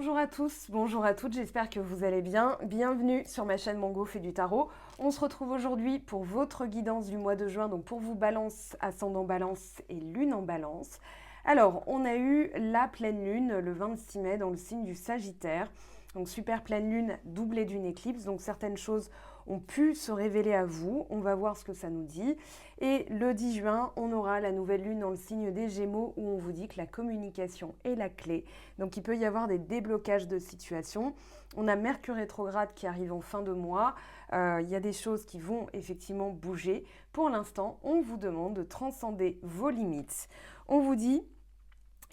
Bonjour à tous, bonjour à toutes, j'espère que vous allez bien. Bienvenue sur ma chaîne Mango fait du tarot. On se retrouve aujourd'hui pour votre guidance du mois de juin, donc pour vous Balance, ascendant Balance et Lune en Balance. Alors, on a eu la pleine lune le 26 mai dans le signe du Sagittaire. Donc super pleine lune doublée d'une éclipse, donc certaines choses ont pu se révéler à vous. On va voir ce que ça nous dit. Et le 10 juin, on aura la nouvelle lune dans le signe des Gémeaux où on vous dit que la communication est la clé. Donc il peut y avoir des déblocages de situation. On a Mercure rétrograde qui arrive en fin de mois. Il y a des choses qui vont effectivement bouger. Pour l'instant, on vous demande de transcender vos limites. On vous dit...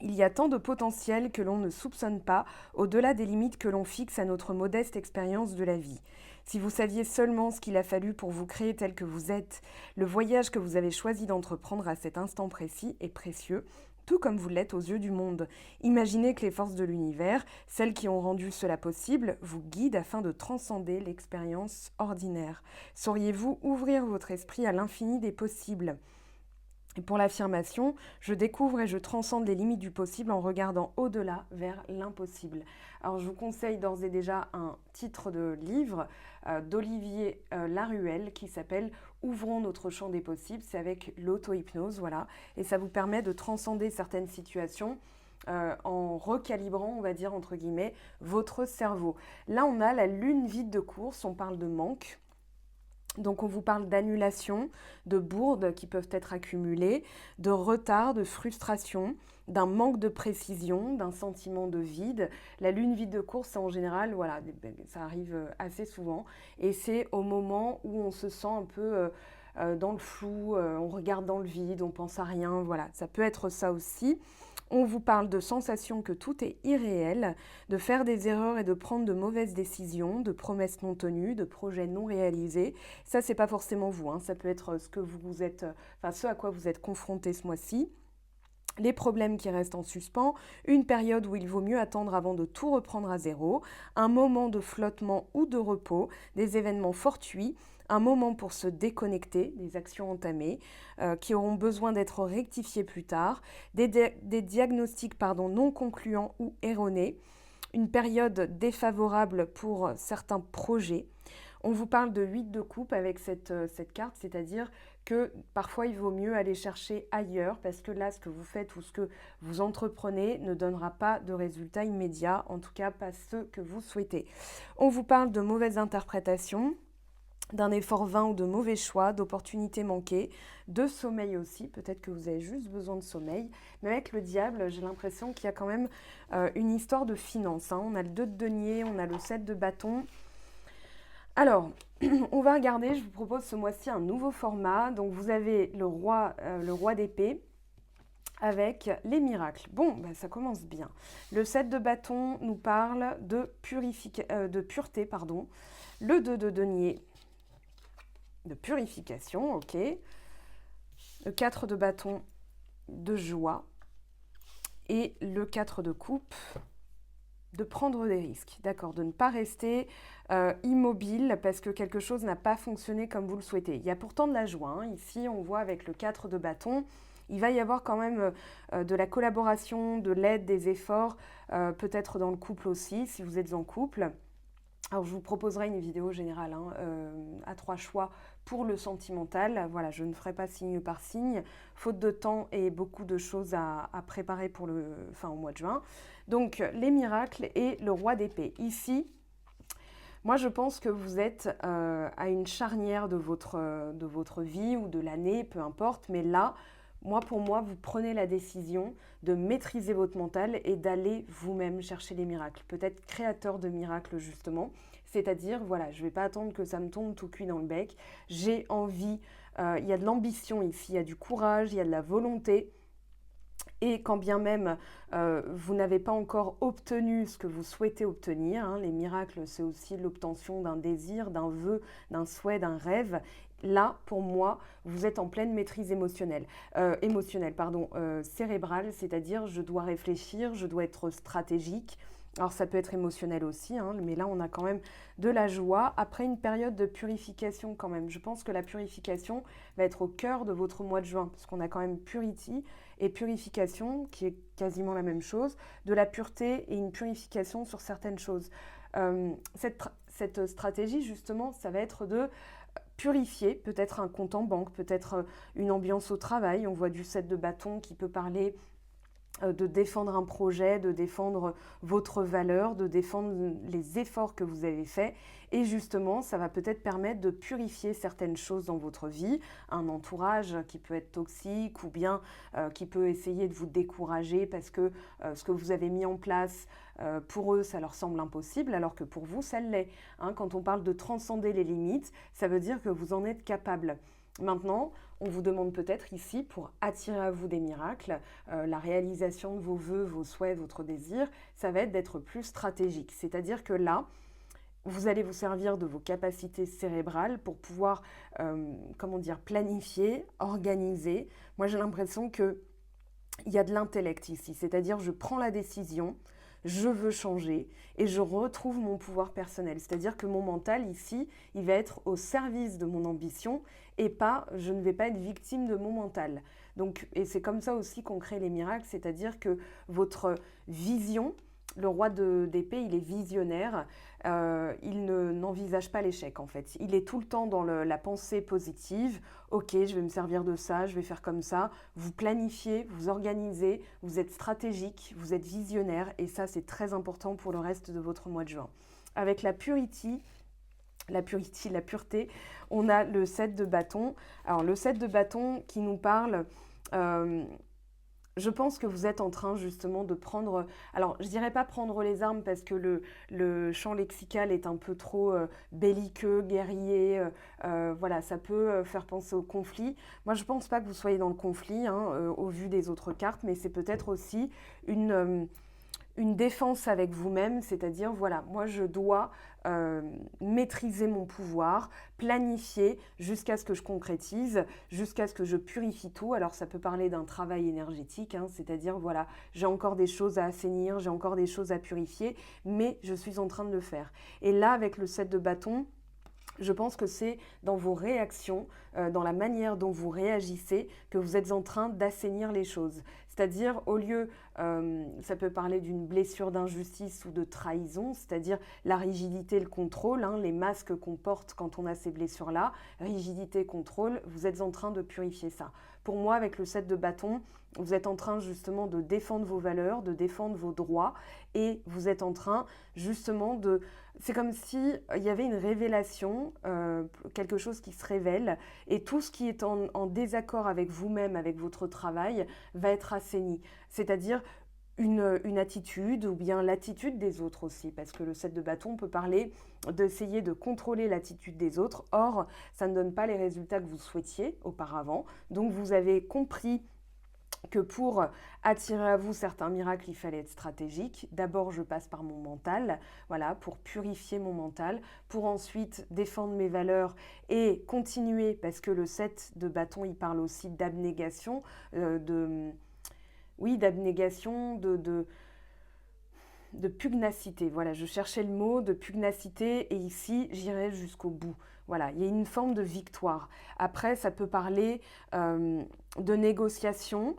Il y a tant de potentiel que l'on ne soupçonne pas, au-delà des limites que l'on fixe à notre modeste expérience de la vie. Si vous saviez seulement ce qu'il a fallu pour vous créer tel que vous êtes, le voyage que vous avez choisi d'entreprendre à cet instant précis est précieux, tout comme vous l'êtes aux yeux du monde. Imaginez que les forces de l'univers, celles qui ont rendu cela possible, vous guident afin de transcender l'expérience ordinaire. Sauriez-vous ouvrir votre esprit à l'infini des possibles ? Et pour l'affirmation, je découvre et je transcende les limites du possible en regardant au-delà vers l'impossible. Alors je vous conseille d'ores et déjà un titre de livre d'Olivier Laruelle qui s'appelle « Ouvrons notre champ des possibles ». C'est avec l'auto-hypnose, voilà. Et ça vous permet de transcender certaines situations en recalibrant, on va dire, entre guillemets, votre cerveau. Là, on a la lune vide de course, on parle de manque. Donc on vous parle d'annulation, de bourdes qui peuvent être accumulées, de retard, de frustration, d'un manque de précision, d'un sentiment de vide. La lune vide de course, en général, voilà, ça arrive assez souvent. Et c'est au moment où on se sent un peu dans le flou, on regarde dans le vide, on pense à rien, voilà. Ça peut être ça aussi. On vous parle de sensations que tout est irréel, de faire des erreurs et de prendre de mauvaises décisions, de promesses non tenues, de projets non réalisés. Ça, c'est pas forcément vous, hein. Ça peut être ce que vous êtes, ce à quoi vous êtes confronté ce mois-ci. Les problèmes qui restent en suspens, une période où il vaut mieux attendre avant de tout reprendre à zéro, un moment de flottement ou de repos, des événements fortuits, un moment pour se déconnecter des actions entamées qui auront besoin d'être rectifiées plus tard, des diagnostics non concluants ou erronés, une période défavorable pour certains projets. On vous parle de 8 de coupe avec cette carte, c'est-à-dire que parfois il vaut mieux aller chercher ailleurs parce que là, ce que vous faites ou ce que vous entreprenez ne donnera pas de résultats immédiats, en tout cas pas ceux que vous souhaitez. On vous parle de mauvaises interprétations, d'un effort vain ou de mauvais choix, d'opportunités manquées, de sommeil aussi, peut-être que vous avez juste besoin de sommeil, mais avec le diable, j'ai l'impression qu'il y a quand même une histoire de finance, hein. On a le 2 de denier, on a le 7 de bâton. Alors, on va regarder, je vous propose ce mois-ci un nouveau format, donc vous avez le roi d'épée, avec les miracles. Bon, ça commence bien. Le 7 de bâton nous parle de pureté, pardon. Le 2 de denier, de purification, ok. Le 4 de bâton, de joie. Et le 4 de coupe, de prendre des risques, d'accord, de ne pas rester immobile parce que quelque chose n'a pas fonctionné comme vous le souhaitez. Il y a pourtant de la joie, hein. Ici, on voit avec le 4 de bâton, il va y avoir quand même de la collaboration, de l'aide, des efforts, peut-être dans le couple aussi, si vous êtes en couple. Alors, je vous proposerai une vidéo générale à 3 choix pour le sentimental. Voilà, je ne ferai pas signe par signe, faute de temps et beaucoup de choses à préparer pour au mois de juin. Donc, les miracles et le roi d'épée. Ici, moi, je pense que vous êtes à une charnière de votre vie ou de l'année, peu importe. Mais là, pour moi, vous prenez la décision de maîtriser votre mental et d'aller vous-même chercher les miracles. Peut-être créateur de miracles, justement. C'est-à-dire, voilà, je ne vais pas attendre que ça me tombe tout cuit dans le bec. J'ai envie, il y a de l'ambition ici, il y a du courage, il y a de la volonté. Et quand bien même vous n'avez pas encore obtenu ce que vous souhaitez obtenir, hein, les miracles, c'est aussi l'obtention d'un désir, d'un vœu, d'un souhait, d'un rêve. Là, pour moi, vous êtes en pleine maîtrise cérébrale, c'est-à-dire je dois réfléchir, je dois être stratégique, Alors ça peut être émotionnel aussi, hein, mais là on a quand même de la joie après une période de purification quand même. Je pense que la purification va être au cœur de votre mois de juin, parce qu'on a quand même purity et purification, qui est quasiment la même chose, de la pureté et une purification sur certaines choses. Cette stratégie justement, ça va être de purifier, peut-être un compte en banque, peut-être une ambiance au travail. On voit du 7 de bâton qui peut parler de défendre un projet, de défendre votre valeur, de défendre les efforts que vous avez faits. Et justement, ça va peut-être permettre de purifier certaines choses dans votre vie, un entourage qui peut être toxique ou bien qui peut essayer de vous décourager parce que ce que vous avez mis en place, pour eux, ça leur semble impossible, alors que pour vous, ça l'est. Hein, quand on parle de transcender les limites, ça veut dire que vous en êtes capable. Maintenant, on vous demande peut-être ici, pour attirer à vous des miracles, la réalisation de vos vœux, vos souhaits, votre désir, ça va être d'être plus stratégique. C'est-à-dire que là, vous allez vous servir de vos capacités cérébrales pour pouvoir, planifier, organiser. Moi, j'ai l'impression qu'il y a de l'intellect ici, c'est-à-dire je prends la décision, je veux changer et je retrouve mon pouvoir personnel. C'est-à-dire que mon mental ici, il va être au service de mon ambition et pas, je ne vais pas être victime de mon mental. Donc, et c'est comme ça aussi qu'on crée les miracles, c'est-à-dire que votre vision, le roi d'épée, il est visionnaire, il n'envisage pas l'échec en fait. Il est tout le temps dans la pensée positive. Ok, je vais me servir de ça, je vais faire comme ça. Vous planifiez, vous organisez, vous êtes stratégique, vous êtes visionnaire et ça c'est très important pour le reste de votre mois de juin. Avec la pureté, on a le 7 de bâton. Alors le 7 de bâton qui nous parle... je pense que vous êtes en train justement de prendre... Alors, je dirais pas prendre les armes parce que le champ lexical est un peu trop belliqueux, guerrier. Voilà, ça peut faire penser au conflit. Moi, je pense pas que vous soyez dans le conflit au vu des autres cartes, mais c'est peut-être aussi une défense avec vous-même, c'est-à-dire, voilà, moi je dois maîtriser mon pouvoir, planifier jusqu'à ce que je concrétise, jusqu'à ce que je purifie tout. Alors ça peut parler d'un travail énergétique, c'est-à-dire, voilà, j'ai encore des choses à assainir, j'ai encore des choses à purifier, mais je suis en train de le faire. Et là, avec le 7 de bâton, je pense que c'est dans vos réactions, dans la manière dont vous réagissez, que vous êtes en train d'assainir les choses. C'est-à-dire, au lieu, ça peut parler d'une blessure d'injustice ou de trahison, c'est-à-dire la rigidité, le contrôle, les masques qu'on porte quand on a ces blessures-là, rigidité, contrôle, vous êtes en train de purifier ça. Pour moi, avec le 7 de bâton, vous êtes en train justement de défendre vos valeurs, de défendre vos droits et vous êtes en train justement de... C'est comme s'il y avait une révélation, quelque chose qui se révèle et tout ce qui est en désaccord avec vous-même, avec votre travail, va être assaini. C'est-à-dire une attitude ou bien l'attitude des autres aussi, parce que le 7 de bâton peut parler d'essayer de contrôler l'attitude des autres. Or, ça ne donne pas les résultats que vous souhaitiez auparavant. Donc, vous avez compris que pour attirer à vous certains miracles, il fallait être stratégique. D'abord, je passe par mon mental, voilà, pour purifier mon mental, pour ensuite défendre mes valeurs et continuer, parce que le 7 de bâton, il parle aussi d'abnégation, d'abnégation, de pugnacité. Voilà, je cherchais le mot de pugnacité et ici, j'irai jusqu'au bout. Voilà, il y a une forme de victoire. Après, ça peut parler de négociation,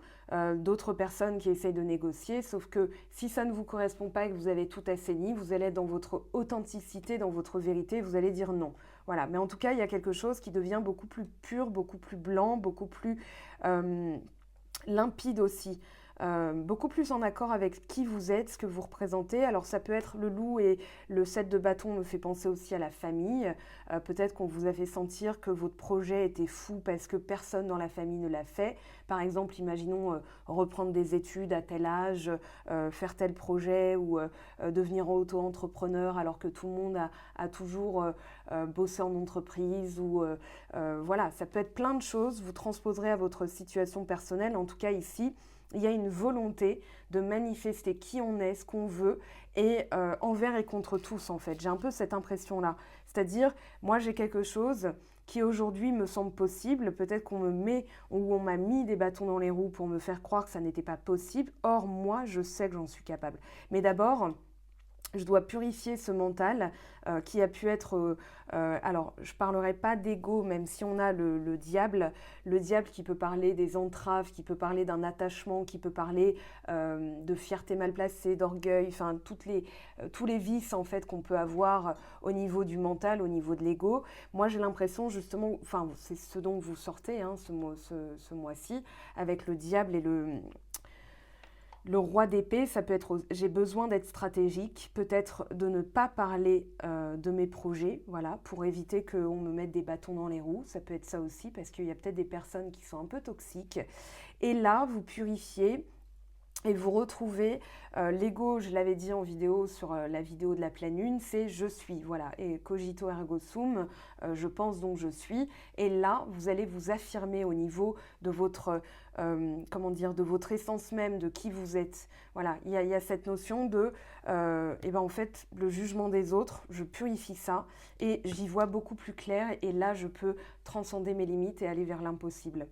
d'autres personnes qui essayent de négocier, sauf que si ça ne vous correspond pas et que vous avez tout assaini, vous allez être dans votre authenticité, dans votre vérité, vous allez dire non. Voilà, mais en tout cas, il y a quelque chose qui devient beaucoup plus pur, beaucoup plus blanc, beaucoup plus limpide aussi. Beaucoup plus en accord avec qui vous êtes, ce que vous représentez. Alors ça peut être le loup et le 7 de bâton me fait penser aussi à la famille. Peut-être qu'on vous a fait sentir que votre projet était fou parce que personne dans la famille ne l'a fait. Par exemple, imaginons reprendre des études à tel âge, faire tel projet ou devenir auto-entrepreneur alors que tout le monde a toujours bossé en entreprise. Ou voilà, ça peut être plein de choses. Vous transposerez à votre situation personnelle. En tout cas ici, il y a une volonté de manifester qui on est, ce qu'on veut, et envers et contre tous en fait. J'ai un peu cette impression-là. C'est-à-dire, moi j'ai quelque chose qui aujourd'hui me semble possible, peut-être qu'on me met ou on m'a mis des bâtons dans les roues pour me faire croire que ça n'était pas possible. Or, moi, je sais que j'en suis capable. Mais d'abord, Je dois purifier ce mental qui a pu être... alors, je ne parlerai pas d'ego, même si on a le diable qui peut parler des entraves, qui peut parler d'un attachement, qui peut parler de fierté mal placée, d'orgueil, enfin, tous les vices en fait qu'on peut avoir au niveau du mental, au niveau de l'ego. Moi, j'ai l'impression justement, enfin, c'est ce dont vous sortez ce mois-ci, avec le diable et le roi d'épée, ça peut être, j'ai besoin d'être stratégique, peut-être de ne pas parler de mes projets, voilà, pour éviter qu'on me mette des bâtons dans les roues. Ça peut être ça aussi, parce qu'il y a peut-être des personnes qui sont un peu toxiques. Et là, vous purifiez et vous retrouvez l'ego, je l'avais dit en vidéo sur la vidéo de la pleine lune, c'est je suis, voilà, et cogito ergo sum, je pense donc je suis. Et là, vous allez vous affirmer au niveau de votre, comment dire, de votre essence même, de qui vous êtes. Voilà, il y a cette notion de, et ben en fait, le jugement des autres, je purifie ça et j'y vois beaucoup plus clair. Et là, je peux transcender mes limites et aller vers l'impossible.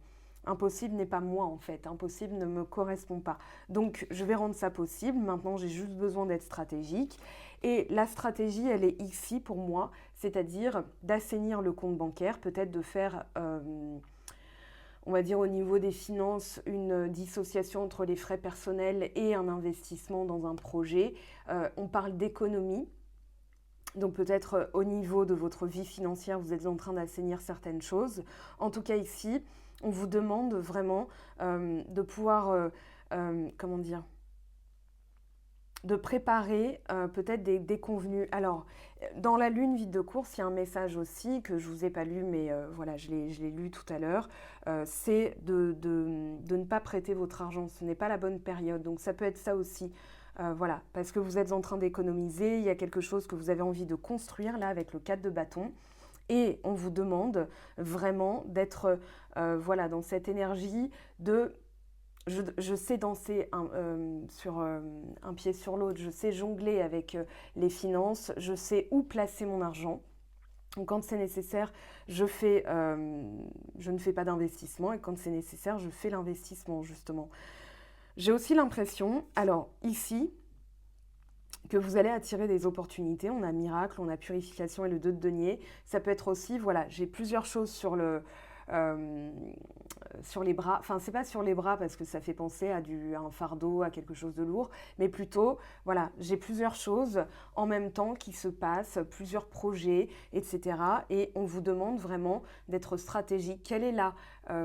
Impossible n'est pas moi en fait, impossible ne me correspond pas. Donc je vais rendre ça possible, maintenant j'ai juste besoin d'être stratégique. Et la stratégie, elle est ici pour moi, c'est-à-dire d'assainir le compte bancaire, peut-être de faire, on va dire au niveau des finances, une dissociation entre les frais personnels et un investissement dans un projet. On parle d'économie. Donc peut-être au niveau de votre vie financière, vous êtes en train d'assainir certaines choses. En tout cas ici, on vous demande vraiment de pouvoir, comment dire, de préparer peut-être des convenus. Alors, dans la lune vide de course, il y a un message aussi que je ne vous ai pas lu, mais voilà, je l'ai lu tout à l'heure. C'est de ne pas prêter votre argent. Ce n'est pas la bonne période. Donc ça peut être ça aussi. Voilà, parce que vous êtes en train d'économiser, il y a quelque chose que vous avez envie de construire là avec le 4 de bâton. Et on vous demande vraiment d'être voilà, dans cette énergie de... Je sais danser sur un pied sur l'autre, je sais jongler avec les finances, je sais où placer mon argent. Donc quand c'est nécessaire, je ne fais pas d'investissement et quand c'est nécessaire, je fais l'investissement justement. J'ai aussi l'impression, alors ici, que vous allez attirer des opportunités. On a miracle, on a purification et le 2 de denier. Ça peut être aussi, voilà, j'ai plusieurs choses sur les bras. Enfin, c'est pas sur les bras parce que ça fait penser à un fardeau, à quelque chose de lourd, mais plutôt, voilà, j'ai plusieurs choses en même temps qui se passent, plusieurs projets, etc. Et on vous demande vraiment d'être stratégique. Quelle est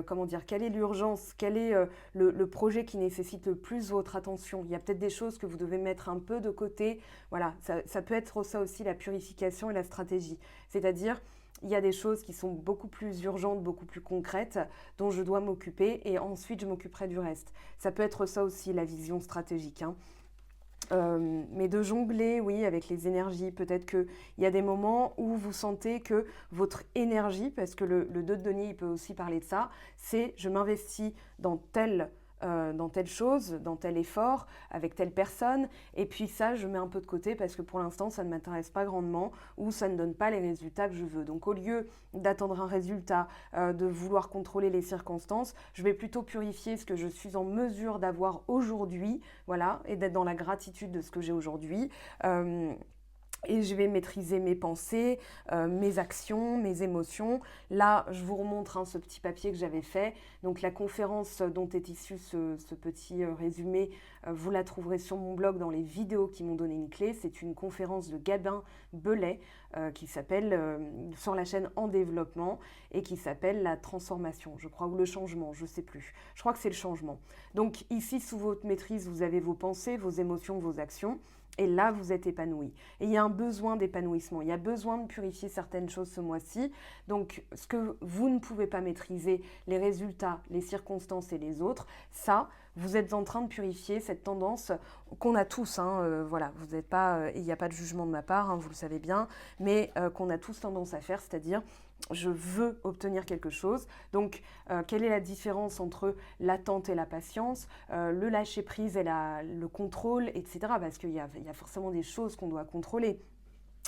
comment dire, quelle est l'urgence, quel est le projet qui nécessite le plus votre attention. Il y a peut-être des choses que vous devez mettre un peu de côté. Voilà, ça peut être ça aussi la purification et la stratégie. C'est-à-dire, il y a des choses qui sont beaucoup plus urgentes, beaucoup plus concrètes, dont je dois m'occuper et ensuite je m'occuperai du reste. Ça peut être ça aussi la vision stratégique, hein. Mais de jongler, oui, avec les énergies. Peut-être qu'il y a des moments où vous sentez que votre énergie, parce que le 2 de denier, il peut aussi parler de ça, c'est je m'investis dans telle chose, dans tel effort, avec telle personne, et puis ça, je mets un peu de côté parce que pour l'instant, ça ne m'intéresse pas grandement ou ça ne donne pas les résultats que je veux. Donc au lieu d'attendre un résultat, de vouloir contrôler les circonstances, je vais plutôt purifier ce que je suis en mesure d'avoir aujourd'hui, voilà, et d'être dans la gratitude de ce que j'ai aujourd'hui. Et je vais maîtriser mes pensées, mes actions, mes émotions. Là, je vous remontre ce petit papier que j'avais fait. Donc la conférence dont est issu ce petit résumé, vous la trouverez sur mon blog dans les vidéos qui m'ont donné une clé. C'est une conférence de Gabin Belay qui s'appelle, sur la chaîne En Développement, et qui s'appelle La Transformation, je crois, ou le changement, je ne sais plus. Je crois que c'est le changement. Donc ici, sous votre maîtrise, vous avez vos pensées, vos émotions, vos actions. Et là, vous êtes épanoui. Et il y a un besoin d'épanouissement. Il y a besoin de purifier certaines choses ce mois-ci. Donc, ce que vous ne pouvez pas maîtriser, les résultats, les circonstances et les autres, ça, vous êtes en train de purifier cette tendance qu'on a tous. Voilà, vous n'êtes pas, il n'y a pas de jugement de ma part, vous le savez bien, mais qu'on a tous tendance à faire, c'est-à-dire je veux obtenir quelque chose. Donc, quelle est la différence entre l'attente et la patience, le lâcher-prise et le contrôle, etc. Parce qu'il y a forcément des choses qu'on doit contrôler.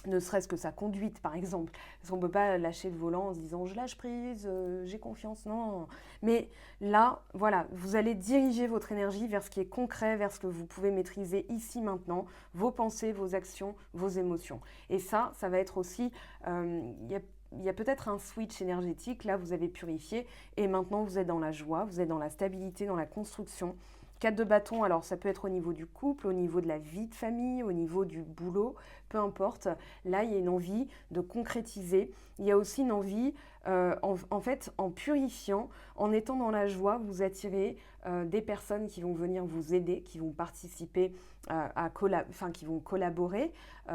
ne serait-ce que sa conduite, par exemple. Parce qu'on ne peut pas lâcher le volant en se disant « je lâche prise, j'ai confiance ». Non. Mais là, voilà, vous allez diriger votre énergie vers ce qui est concret, vers ce que vous pouvez maîtriser ici, maintenant, vos pensées, vos actions, vos émotions. Et ça va être aussi... il y a peut-être un switch énergétique, là vous avez purifié, et maintenant vous êtes dans la joie, vous êtes dans la stabilité, dans la construction. 4 de bâton, alors ça peut être au niveau du couple, au niveau de la vie de famille, au niveau du boulot, peu importe. Là, il y a une envie de concrétiser. Il y a aussi une envie, en fait, en purifiant, en étant dans la joie, vous attirez des personnes qui vont venir vous aider, qui vont participer qui vont collaborer.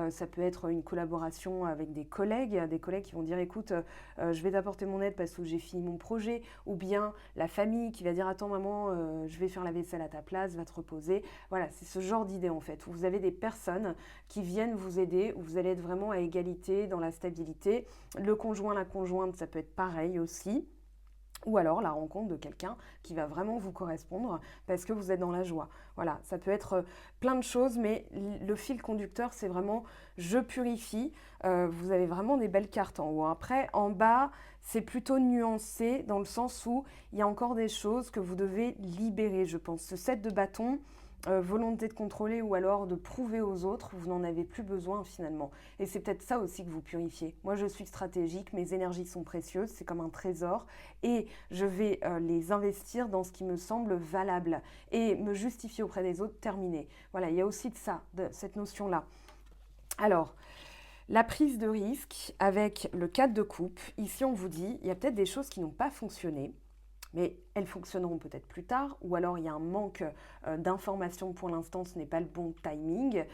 Ça peut être une collaboration avec des collègues qui vont dire écoute, je vais t'apporter mon aide parce que j'ai fini mon projet, ou bien la famille qui va dire attends maman, je vais faire la vaisselle à ta place, va te reposer. Voilà, c'est ce genre d'idée en fait, où vous avez des personnes qui viennent vous aider, où vous allez être vraiment à égalité dans la stabilité. Le conjoint, la conjointe, ça peut être pareil aussi. Ou alors la rencontre de quelqu'un qui va vraiment vous correspondre parce que vous êtes dans la joie. Voilà, ça peut être plein de choses, mais le fil conducteur, c'est vraiment je purifie. Vous avez vraiment des belles cartes en haut. Après, en bas, c'est plutôt nuancé dans le sens où il y a encore des choses que vous devez libérer, je pense. Ce 7 de bâton, volonté de contrôler ou alors de prouver aux autres, vous n'en avez plus besoin finalement. Et c'est peut-être ça aussi que vous purifiez. Moi, je suis stratégique, mes énergies sont précieuses, c'est comme un trésor et je vais les investir dans ce qui me semble valable et me justifier auprès des autres, terminé. Voilà, il y a aussi de ça, de cette notion-là. Alors, la prise de risque avec le 4 de coupe, ici on vous dit, il y a peut-être des choses qui n'ont pas fonctionné, mais elles fonctionneront peut-être plus tard, ou alors il y a un manque d'informations pour l'instant, ce n'est pas le bon timing.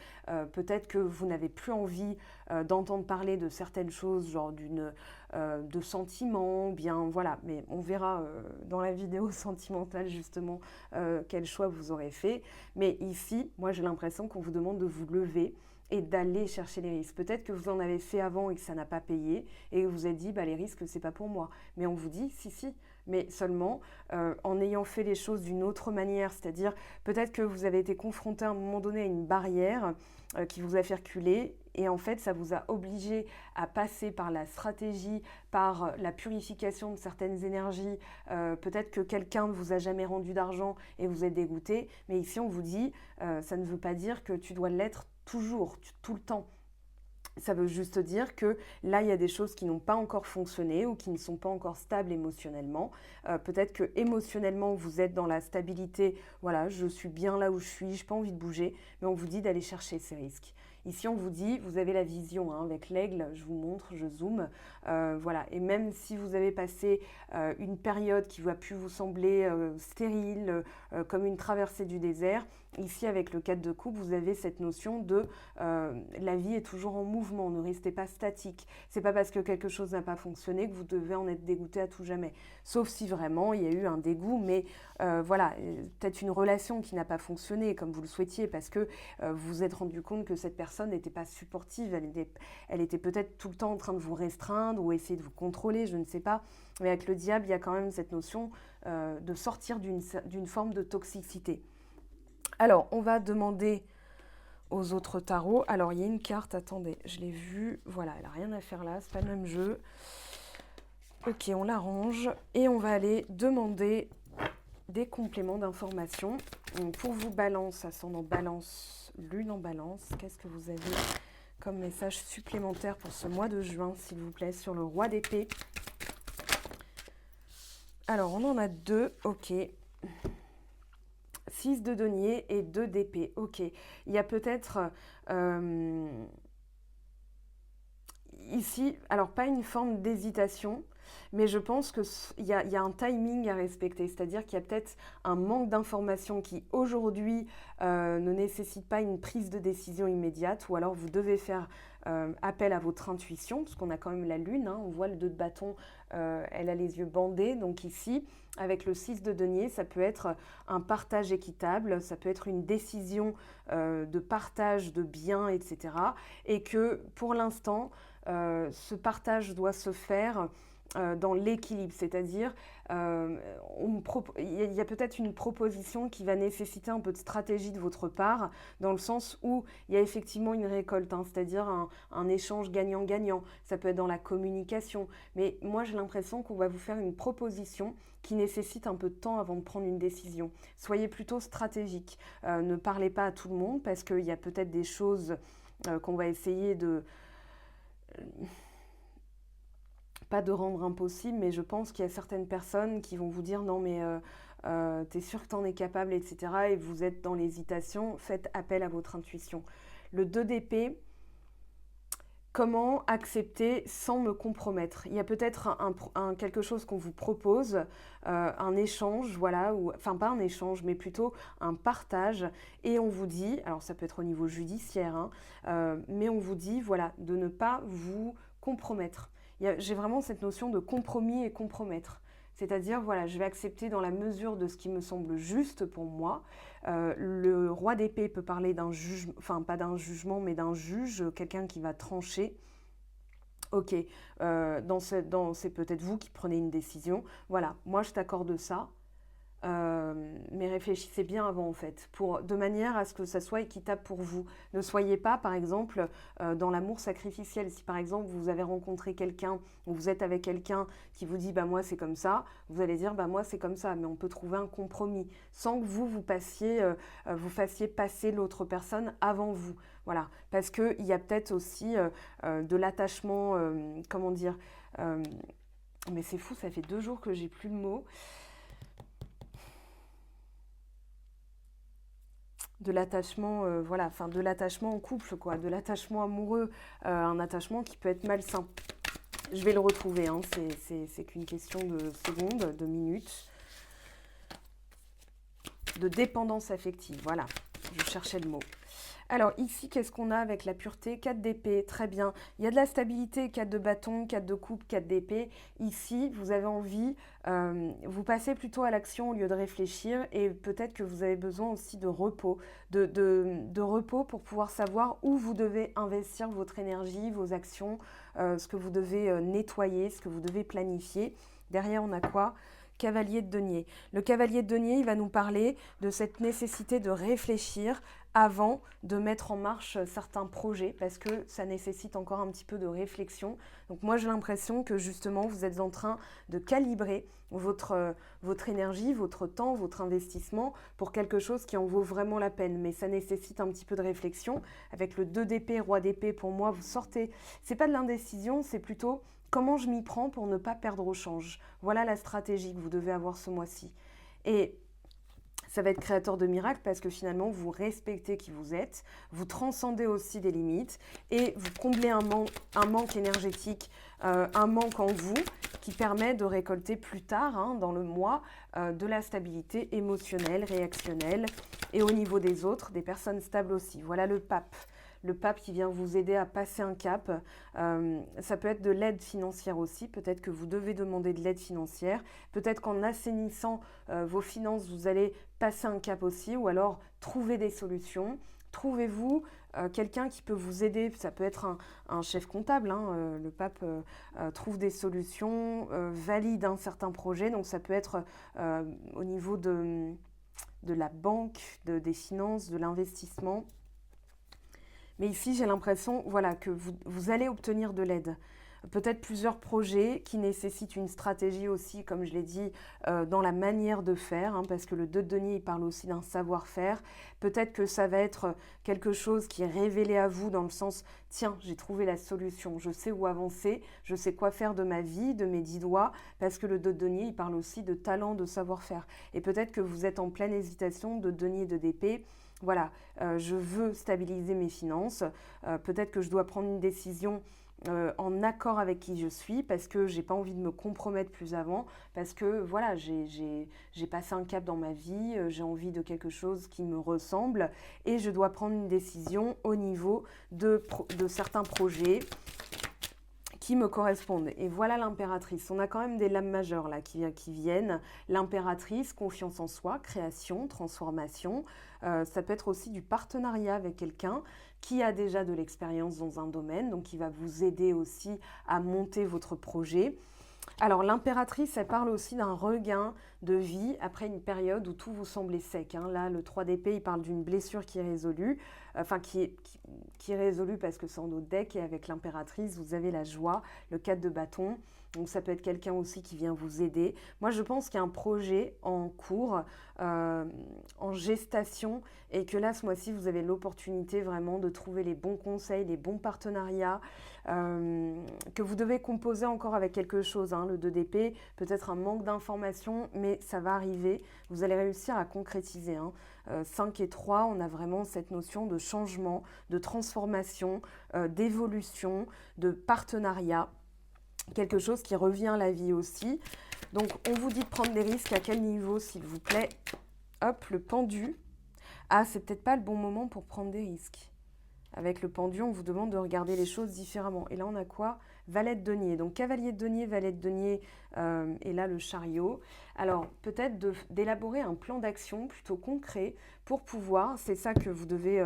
Peut-être que vous n'avez plus envie d'entendre parler de certaines choses, genre de sentiments, bien voilà, mais on verra dans la vidéo sentimentale justement quel choix vous aurez fait. Mais ici, moi j'ai l'impression qu'on vous demande de vous lever et d'aller chercher les risques. Peut-être que vous en avez fait avant et que ça n'a pas payé, et que vous vous êtes dit, bah, les risques, c'est pas pour moi. Mais on vous dit, si, mais seulement en ayant fait les choses d'une autre manière, c'est-à-dire peut-être que vous avez été confronté à un moment donné à une barrière qui vous a fait reculer, et en fait ça vous a obligé à passer par la stratégie, par la purification de certaines énergies. Peut-être que quelqu'un ne vous a jamais rendu d'argent et vous êtes dégoûté, mais ici on vous dit, ça ne veut pas dire que tu dois l'être toujours, tout le temps. Ça veut juste dire que là, il y a des choses qui n'ont pas encore fonctionné ou qui ne sont pas encore stables émotionnellement. Peut-être que émotionnellement, vous êtes dans la stabilité. Voilà, je suis bien là où je suis, je n'ai pas envie de bouger. Mais on vous dit d'aller chercher ces risques. Ici, on vous dit, vous avez la vision avec l'aigle, je vous montre, je zoome. Voilà. Et même si vous avez passé une période qui va pu vous sembler stérile, comme une traversée du désert, ici, avec le 4 de coupe, vous avez cette notion de la vie est toujours en mouvement, ne restez pas statique. C'est pas parce que quelque chose n'a pas fonctionné que vous devez en être dégoûté à tout jamais. Sauf si vraiment il y a eu un dégoût, mais voilà, peut-être une relation qui n'a pas fonctionné comme vous le souhaitiez parce que vous vous êtes rendu compte que cette personne n'était pas supportive, elle était peut-être tout le temps en train de vous restreindre ou essayer de vous contrôler, je ne sais pas. Mais avec le diable, il y a quand même cette notion de sortir d'une forme de toxicité. Alors, on va demander aux autres tarots. Alors, il y a une carte, attendez, je l'ai vue. Voilà, elle n'a rien à faire là, c'est pas le même jeu. Ok, on la range et on va aller demander des compléments d'information. Pour vous, Balance, ascendant Balance, Lune en Balance, qu'est-ce que vous avez comme message supplémentaire pour ce mois de juin, s'il vous plaît, sur le Roi d'épée? Alors, on en a deux, ok. 6 de denier et 2 d'épée. Ok, il y a peut-être ici, alors pas une forme d'hésitation, mais je pense qu'il y a un timing à respecter, c'est-à-dire qu'il y a peut-être un manque d'information qui aujourd'hui ne nécessite pas une prise de décision immédiate, ou alors vous devez faire appel à votre intuition, parce qu'on a quand même la lune, hein, on voit le 2 de bâton, elle a les yeux bandés, donc ici, avec le 6 de denier, ça peut être un partage équitable, ça peut être une décision de partage de biens, etc. Et que pour l'instant, ce partage doit se faire dans l'équilibre, c'est-à-dire il y a peut-être une proposition qui va nécessiter un peu de stratégie de votre part, dans le sens où il y a effectivement une récolte, hein, c'est-à-dire un échange gagnant-gagnant. Ça peut être dans la communication, mais moi j'ai l'impression qu'on va vous faire une proposition qui nécessite un peu de temps avant de prendre une décision. Soyez plutôt stratégique. Ne parlez pas à tout le monde parce qu'il y a peut-être des choses qu'on va essayer de pas de rendre impossible, mais je pense qu'il y a certaines personnes qui vont vous dire non mais t'es sûr que t'en es capable, etc. Et vous êtes dans l'hésitation, faites appel à votre intuition. Le 2 d'épée, comment accepter sans me compromettre? Il y a peut-être quelque chose qu'on vous propose, un échange, voilà, ou, enfin pas un échange, mais plutôt un partage, et on vous dit, alors ça peut être au niveau judiciaire, hein, mais on vous dit, voilà, de ne pas vous compromettre. J'ai vraiment cette notion de compromis et compromettre. C'est-à-dire, voilà, je vais accepter dans la mesure de ce qui me semble juste pour moi. Le roi d'épée peut parler d'un jugement, enfin pas d'un jugement, mais d'un juge, quelqu'un qui va trancher. Ok, c'est peut-être vous qui prenez une décision. Voilà, moi je t'accorde ça. Mais réfléchissez bien avant en fait, de manière à ce que ça soit équitable pour vous. Ne soyez pas par exemple dans l'amour sacrificiel. Si par exemple vous avez rencontré quelqu'un ou vous êtes avec quelqu'un qui vous dit bah moi c'est comme ça, vous allez dire bah moi c'est comme ça, mais on peut trouver un compromis sans que vous fassiez passer l'autre personne avant vous. Voilà, parce qu'il y a peut-être aussi de l'attachement, comment dire, mais c'est fou, ça fait 2 jours que j'ai plus le mot. De l'attachement, voilà, enfin de l'attachement en couple, quoi, de l'attachement amoureux, un attachement qui peut être malsain. Je vais le retrouver, hein, c'est qu'une question de secondes, de minutes. De dépendance affective, voilà, je cherchais le mot. Alors ici, qu'est-ce qu'on a avec la pureté? 4 d'épée, très bien. Il y a de la stabilité, 4 de bâton, 4 de coupe, 4 d'épée. Ici, vous avez envie, vous passez plutôt à l'action au lieu de réfléchir et peut-être que vous avez besoin aussi de repos, de repos pour pouvoir savoir où vous devez investir votre énergie, vos actions, ce que vous devez nettoyer, ce que vous devez planifier. Derrière, on a quoi? Cavalier de denier. Le cavalier de denier, il va nous parler de cette nécessité de réfléchir avant de mettre en marche certains projets parce que ça nécessite encore un petit peu de réflexion. Donc moi, j'ai l'impression que justement, vous êtes en train de calibrer votre énergie, votre temps, votre investissement pour quelque chose qui en vaut vraiment la peine. Mais ça nécessite un petit peu de réflexion. Avec le 2 d'épée, roi d'épée, pour moi, vous sortez... C'est pas de l'indécision, c'est plutôt... Comment je m'y prends pour ne pas perdre au change? Voilà la stratégie que vous devez avoir ce mois-ci. Et ça va être créateur de miracles parce que finalement, vous respectez qui vous êtes, vous transcendez aussi des limites et vous comblez un manque énergétique, un manque en vous qui permet de récolter plus tard, hein, dans le mois, de la stabilité émotionnelle, réactionnelle et au niveau des autres, des personnes stables aussi. Voilà le pape. Le pape qui vient vous aider à passer un cap. Ça peut être de l'aide financière aussi. Peut-être que vous devez demander de l'aide financière. Peut-être qu'en assainissant vos finances, vous allez passer un cap aussi. Ou alors trouver des solutions. Trouvez-vous quelqu'un qui peut vous aider. Ça peut être un chef comptable, hein. Le pape trouve des solutions, valide un certain projet. Donc ça peut être au niveau de la banque, des finances, de l'investissement. Mais ici, j'ai l'impression, voilà, que vous allez obtenir de l'aide. Peut-être plusieurs projets qui nécessitent une stratégie aussi, comme je l'ai dit, dans la manière de faire, hein, parce que le 2 de denier, il parle aussi d'un savoir-faire. Peut-être que ça va être quelque chose qui est révélé à vous dans le sens, tiens, j'ai trouvé la solution, je sais où avancer, je sais quoi faire de ma vie, de mes 10 doigts, parce que le 2 de denier, il parle aussi de talent, de savoir-faire. Et peut-être que vous êtes en pleine hésitation de denier de d'épée. Voilà, je veux stabiliser mes finances, peut-être que je dois prendre une décision en accord avec qui je suis parce que j'ai pas envie de me compromettre plus avant, parce que voilà, j'ai passé un cap dans ma vie, j'ai envie de quelque chose qui me ressemble et je dois prendre une décision au niveau de certains projets qui me correspondent. Et voilà l'impératrice. On a quand même des lames majeures là qui viennent. L'impératrice, confiance en soi, création, transformation. Ça peut être aussi du partenariat avec quelqu'un qui a déjà de l'expérience dans un domaine, donc qui va vous aider aussi à monter votre projet. Alors, l'impératrice, elle parle aussi d'un regain de vie après une période où tout vous semblait sec, hein. Là, le 3 d'épée, il parle d'une blessure qui est résolue, enfin qui est résolue parce que c'est en autre deck, et avec l'impératrice, vous avez la joie, le 4 de bâton. Donc, ça peut être quelqu'un aussi qui vient vous aider. Moi, je pense qu'il y a un projet en cours, euh, en gestation, et que là, ce mois-ci, vous avez l'opportunité vraiment de trouver les bons conseils, les bons partenariats, que vous devez composer encore avec quelque chose, hein, le 2 d'épée, peut-être un manque d'informations, mais ça va arriver, vous allez réussir à concrétiser, hein. 5 et 3, on a vraiment cette notion de changement, de transformation, d'évolution, de partenariat, quelque chose qui revient à la vie aussi. Donc on vous dit de prendre des risques, à quel niveau s'il vous plaît? Hop, le pendu. Ah, c'est peut-être pas le bon moment pour prendre des risques. Avec le pendu, on vous demande de regarder les choses différemment. Et là, on a quoi? Valet de denier. Donc, cavalier de denier, valet de denier, et là, le chariot. Alors, peut-être d'élaborer un plan d'action plutôt concret pour pouvoir, c'est ça que vous devez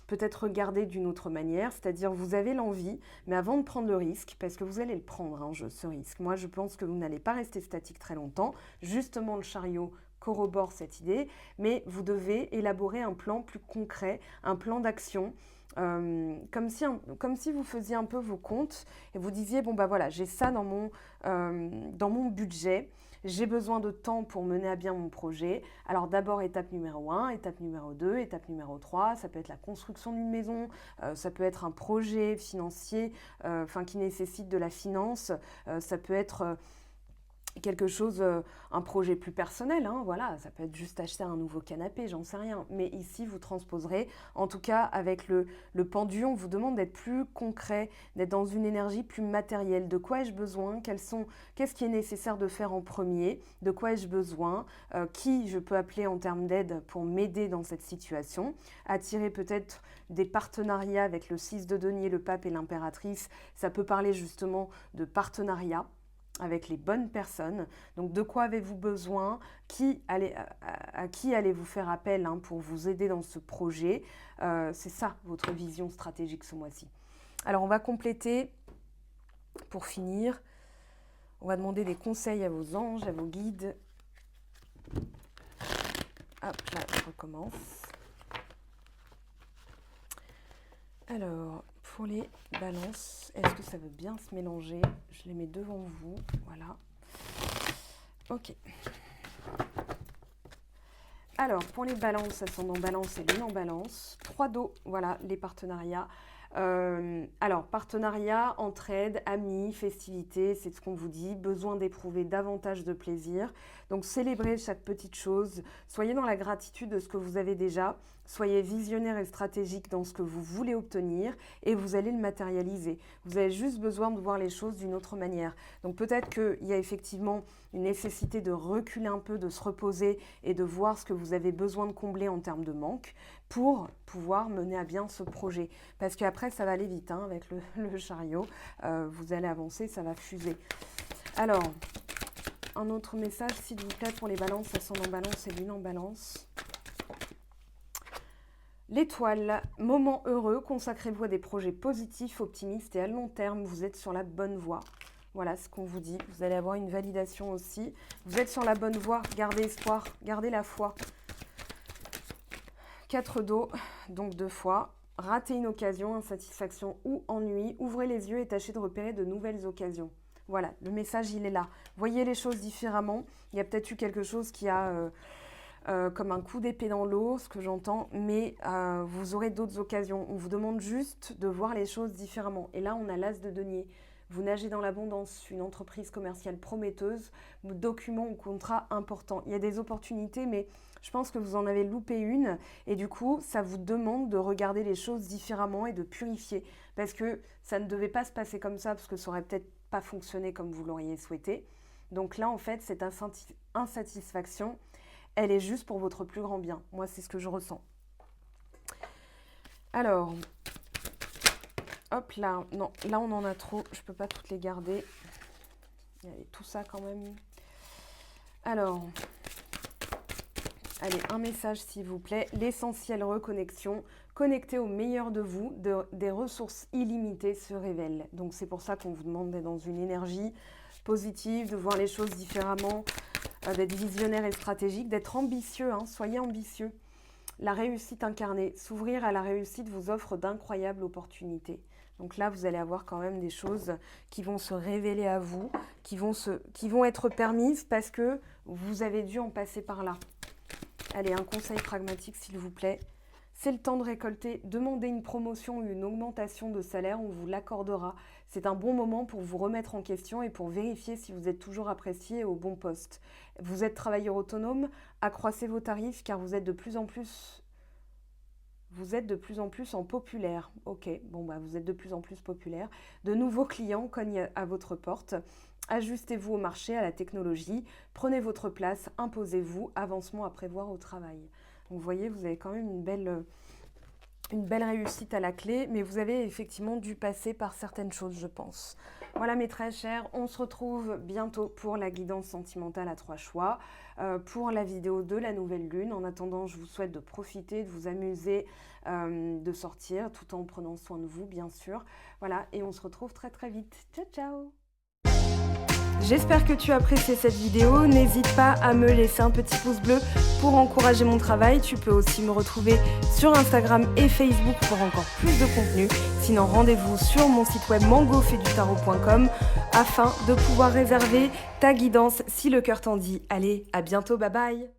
peut-être regarder d'une autre manière, c'est-à-dire vous avez l'envie, mais avant de prendre le risque, parce que vous allez le prendre, hein, ce risque. Moi, je pense que vous n'allez pas rester statique très longtemps. Justement, le chariot corrobore cette idée, mais vous devez élaborer un plan plus concret, un plan d'action, comme si vous faisiez un peu vos comptes et vous disiez, bon bah voilà, j'ai ça dans mon budget, j'ai besoin de temps pour mener à bien mon projet. Alors d'abord étape numéro 1, étape numéro 2, étape numéro 3, ça peut être la construction d'une maison, ça peut être un projet financier qui nécessite de la finance, ça peut être quelque chose, un projet plus personnel, hein, voilà, ça peut être juste acheter un nouveau canapé, j'en sais rien. Mais ici, vous transposerez, en tout cas avec le pendu, on vous demande d'être plus concret, d'être dans une énergie plus matérielle. De quoi ai-je besoin? Qu'est-ce qui est nécessaire de faire en premier? De quoi ai-je besoin? Qui je peux appeler en termes d'aide pour m'aider dans cette situation? Attirer peut-être des partenariats avec le 6 de denier, le pape et l'impératrice. Ça peut parler justement de partenariat avec les bonnes personnes. Donc de quoi avez-vous besoin? À qui allez-vous faire appel, hein, pour vous aider dans ce projet? C'est ça votre vision stratégique ce mois-ci. Alors on va compléter pour finir. On va demander des conseils à vos anges, à vos guides. Hop là, je recommence. Alors, pour les balances, est-ce que ça veut bien se mélanger? Je les mets devant vous, voilà. Ok. Alors, pour les balances, ascendant balance et lune en balance, 3 dos, voilà, les partenariats. Alors, partenariat, entraide, amis, festivités, c'est ce qu'on vous dit. Besoin d'éprouver davantage de plaisir. Donc, célébrez chaque petite chose. Soyez dans la gratitude de ce que vous avez déjà. Soyez visionnaire et stratégique dans ce que vous voulez obtenir et vous allez le matérialiser. Vous avez juste besoin de voir les choses d'une autre manière. Donc, peut-être qu'il y a effectivement une nécessité de reculer un peu, de se reposer et de voir ce que vous avez besoin de combler en termes de manque pour pouvoir mener à bien ce projet. Parce qu'après, ça va aller vite, hein, avec le chariot. Vous allez avancer, ça va fuser. Alors, un autre message, s'il vous plaît, pour les balances, ascendant balance et lune en balance. L'étoile, moment heureux, consacrez-vous à des projets positifs, optimistes et à long terme, vous êtes sur la bonne voie. Voilà ce qu'on vous dit, vous allez avoir une validation aussi. Vous êtes sur la bonne voie, gardez espoir, gardez la foi. 4 d'eau, donc 2 fois. Ratez une occasion, insatisfaction ou ennui, ouvrez les yeux et tâchez de repérer de nouvelles occasions. Voilà, le message il est là. Voyez les choses différemment. Il y a peut-être eu quelque chose qui a... comme un coup d'épée dans l'eau, ce que j'entends, mais vous aurez d'autres occasions. On vous demande juste de voir les choses différemment. Et là, on a l'as de denier. Vous nagez dans l'abondance, une entreprise commerciale prometteuse, document ou contrat important. Il y a des opportunités, mais je pense que vous en avez loupé une. Et du coup, ça vous demande de regarder les choses différemment et de purifier. Parce que ça ne devait pas se passer comme ça, parce que ça aurait peut-être pas fonctionné comme vous l'auriez souhaité. Donc là, en fait, cette insatisfaction, elle est juste pour votre plus grand bien. Moi, c'est ce que je ressens. Alors, hop là, non, là on en a trop, je ne peux pas toutes les garder. Il y avait tout ça quand même. Alors, allez, un message s'il vous plaît. L'essentiel reconnexion, connecté au meilleur de vous, des ressources illimitées se révèlent. Donc c'est pour ça qu'on vous demande d'être dans une énergie positive, de voir les choses différemment, d'être visionnaire et stratégique, d'être ambitieux, hein, soyez ambitieux. La réussite incarnée, s'ouvrir à la réussite vous offre d'incroyables opportunités. Donc là, vous allez avoir quand même des choses qui vont se révéler à vous, qui vont être permises parce que vous avez dû en passer par là. Allez, un conseil pragmatique s'il vous plaît. C'est le temps de récolter, demandez une promotion ou une augmentation de salaire, on vous l'accordera. C'est un bon moment pour vous remettre en question et pour vérifier si vous êtes toujours apprécié au bon poste. Vous êtes travailleur autonome, accroissez vos tarifs car vous êtes de plus en plus en populaire. Ok, bon bah vous êtes de plus en plus populaire. De nouveaux clients cognent à votre porte. Ajustez-vous au marché, à la technologie. Prenez votre place, imposez-vous. Avancement à prévoir au travail. Donc vous voyez, vous avez quand même une belle réussite à la clé, mais vous avez effectivement dû passer par certaines choses, je pense. Voilà mes très chers, on se retrouve bientôt pour la guidance sentimentale à 3 choix, pour la vidéo de la nouvelle lune. En attendant, je vous souhaite de profiter, de vous amuser, de sortir, tout en prenant soin de vous, bien sûr. Voilà, et on se retrouve très très vite. Ciao, ciao! J'espère que tu as apprécié cette vidéo. N'hésite pas à me laisser un petit pouce bleu pour encourager mon travail. Tu peux aussi me retrouver sur Instagram et Facebook pour encore plus de contenu. Sinon, rendez-vous sur mon site web mangofetdutarot.com afin de pouvoir réserver ta guidance si le cœur t'en dit. Allez, à bientôt, bye bye!